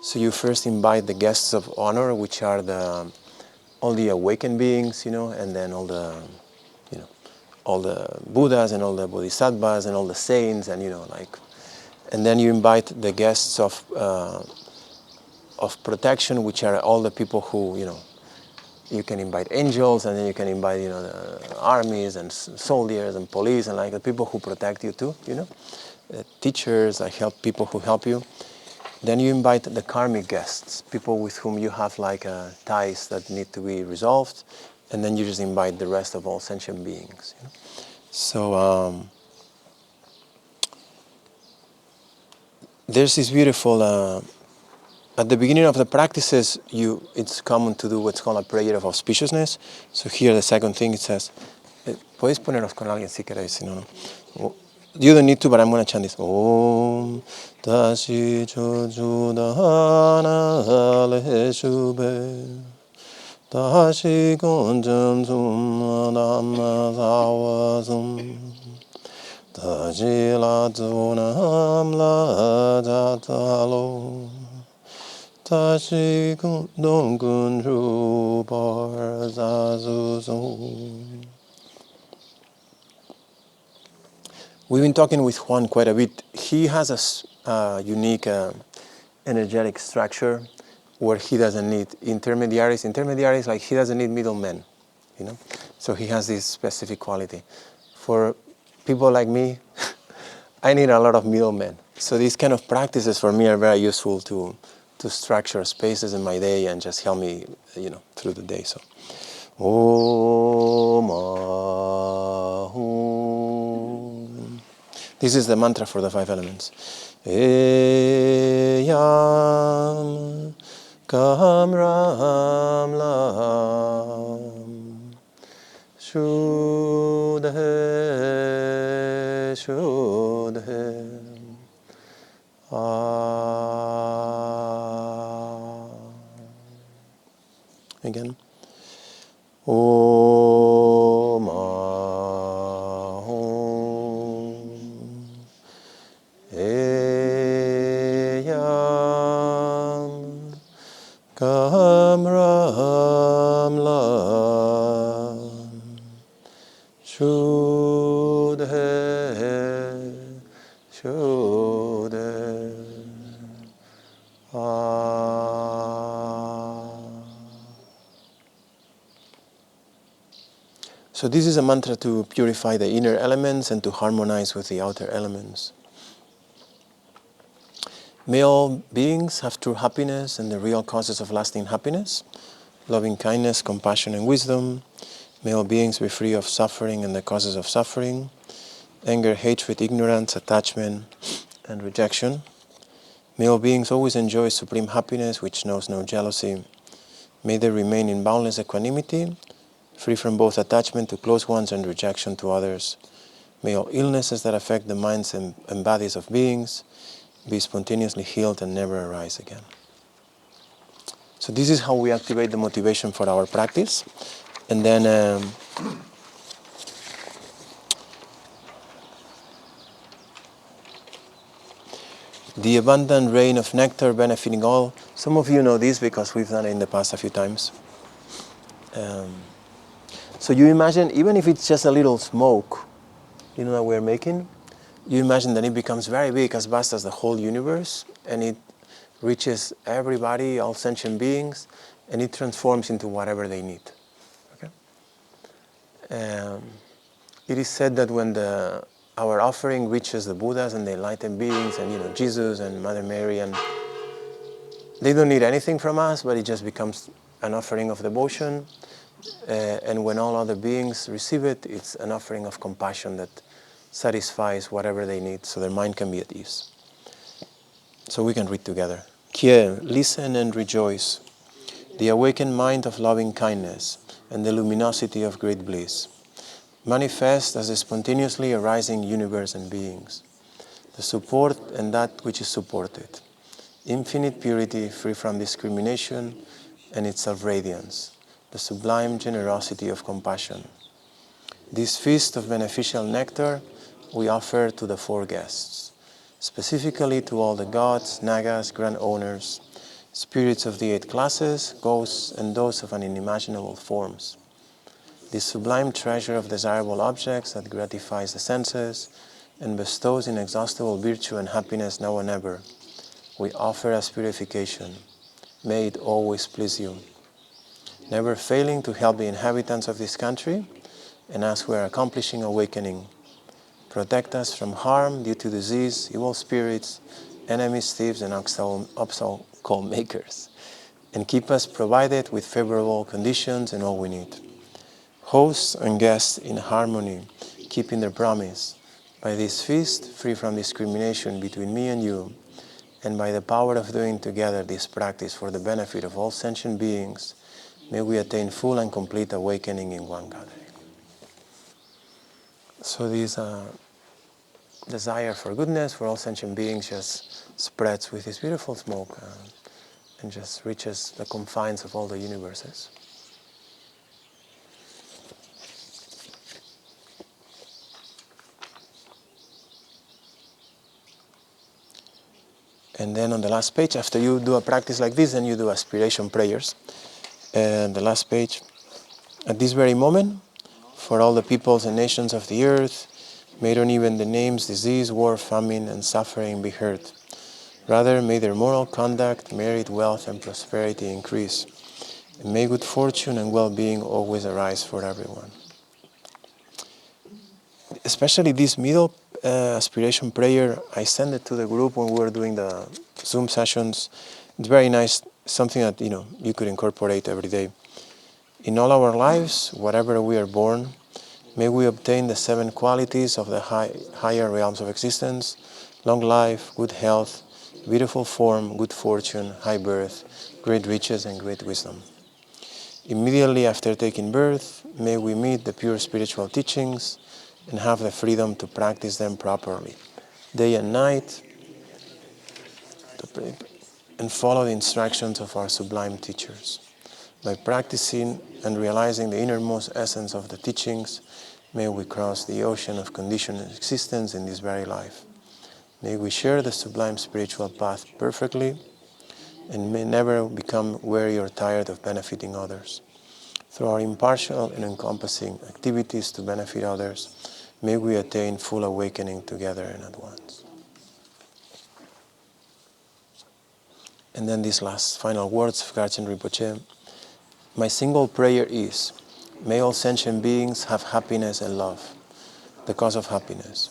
So you first invite the guests of honor, which are all the awakened beings, and then all the Buddhas and all the Bodhisattvas and all the saints, and and then you invite the guests of protection, which are all the people who, you can invite angels, and then you can invite, the armies and soldiers and police, and the people who protect you too, teachers, help people who help you. Then you invite the karmic guests, people with whom you have ties that need to be resolved, and then you just invite the rest of all sentient beings. So there's this beautiful. At the beginning of the practices, it's common to do what's called a prayer of auspiciousness. So here, the second thing, it says, "Podéis poneros con alguien si queréis, si no, no." You don't need to, but I'm going to chant this. Om Tashi Choju Dahana Ale Shube Tashi Gonjam Zum Dhamma Zawazum Tashi La Zunam La Jatalo Tashi Dongun Rubar Zazuzum. We've been talking with Juan quite a bit. He has a unique energetic structure where he doesn't need intermediaries. Intermediaries, he doesn't need middlemen, So he has this specific quality. For people like me, I need a lot of middlemen. So these kind of practices for me are very useful to structure spaces in my day and just help me, through the day. So, Om Ahum. This is the mantra for the 5 elements. Eyam Kam Ram Lam Shudhe Shudhe Again. Om Ahum Eyam Kam Ram Lam Shudhe Shudhe So this is a mantra to purify the inner elements and to harmonize with the outer elements. May all beings have true happiness and the real causes of lasting happiness, loving kindness, compassion, and wisdom. May all beings be free of suffering and the causes of suffering, anger, hatred, ignorance, attachment, and rejection. May all beings always enjoy supreme happiness which knows no jealousy. May they remain in boundless equanimity, free from both attachment to close ones and rejection to others. May all illnesses that affect the minds and bodies of beings be spontaneously healed and never arise again. So this is how we activate the motivation for our practice. And then the abundant rain of nectar benefiting all. Some of you know this because we've done it in the past a few times. So you imagine, even if it's just a little smoke, that we're making, you imagine that it becomes very big, as vast as the whole universe, and it reaches everybody, all sentient beings, and it transforms into whatever they need. Okay? It is said that when our offering reaches the Buddhas and the enlightened beings, and Jesus and Mother Mary, and they don't need anything from us, but it just becomes an offering of devotion. And when all other beings receive it, it's an offering of compassion that satisfies whatever they need, so their mind can be at ease. So we can read together. Kie, listen and rejoice. The awakened mind of loving kindness and the luminosity of great bliss manifest as a spontaneously arising universe and beings, the support and that which is supported, infinite purity free from discrimination and its self-radiance, the sublime generosity of compassion. This feast of beneficial nectar we offer to the 4 guests, specifically to all the gods, nagas, grand owners, spirits of the 8 classes, ghosts, and those of unimaginable forms. This sublime treasure of desirable objects that gratifies the senses and bestows inexhaustible virtue and happiness now and ever, we offer as purification. May it always please you. Never failing to help the inhabitants of this country, and as we are accomplishing awakening, protect us from harm due to disease, evil spirits, enemies, thieves, and obstacle makers, and keep us provided with favorable conditions and all we need. Hosts and guests in harmony, keeping their promise. By this feast, free from discrimination between me and you, and by the power of doing together this practice for the benefit of all sentient beings, may we attain full and complete awakening in one gathering. So this desire for goodness for all sentient beings just spreads with this beautiful smoke and just reaches the confines of all the universes. And then on the last page, after you do a practice like this, then you do aspiration prayers. And the last page, at this very moment, for all the peoples and nations of the earth, may not even the names disease, war, famine, and suffering be heard. Rather, may their moral conduct, merit, wealth, and prosperity increase. And may good fortune and well-being always arise for everyone. Especially this middle aspiration prayer, I send it to the group when we were doing the Zoom sessions. It's very nice, something that you could incorporate every day. In all our lives, whatever we are born, may we obtain the 7 qualities of the higher realms of existence: long life, good health, beautiful form, good fortune, high birth, great riches, and great wisdom. Immediately after taking birth, may we meet the pure spiritual teachings and have the freedom to practice them properly, day and night, and follow the instructions of our sublime teachers. By practicing and realizing the innermost essence of the teachings, may we cross the ocean of conditioned existence in this very life. May we share the sublime spiritual path perfectly, and may never become weary or tired of benefiting others. Through our impartial and encompassing activities to benefit others, may we attain full awakening together and at once. And then these last final words of Garchen Rinpoche. My single prayer is, may all sentient beings have happiness and love, the cause of happiness.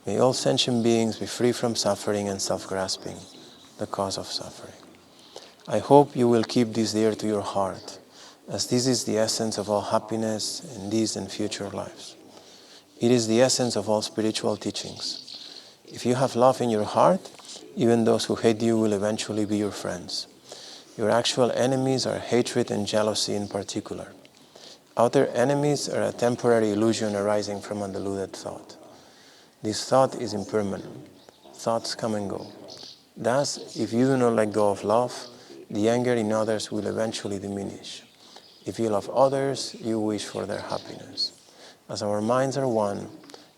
May all sentient beings be free from suffering and self-grasping, the cause of suffering. I hope you will keep this dear to your heart, as this is the essence of all happiness in these and future lives. It is the essence of all spiritual teachings. If you have love in your heart, even those who hate you will eventually be your friends. Your actual enemies are hatred and jealousy in particular. Outer enemies are a temporary illusion arising from undiluted thought. This thought is impermanent. Thoughts come and go. Thus, if you do not let go of love, the anger in others will eventually diminish. If you love others, you wish for their happiness. As our minds are one,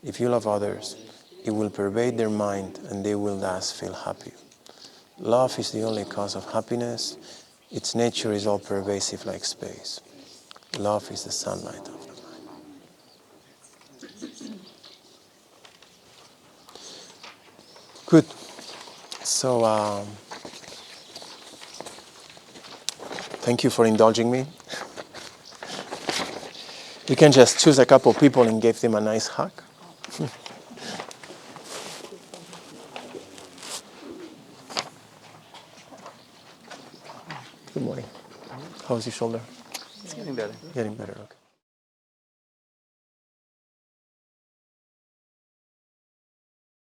if you love others, it will pervade their mind and they will thus feel happy. Love is the only cause of happiness. Its nature is all pervasive like space. Love is the sunlight of the mind. Good. So, thank you for indulging me. You can just choose a couple people and give them a nice hug. Good morning. How's your shoulder? It's getting better. Getting better, okay.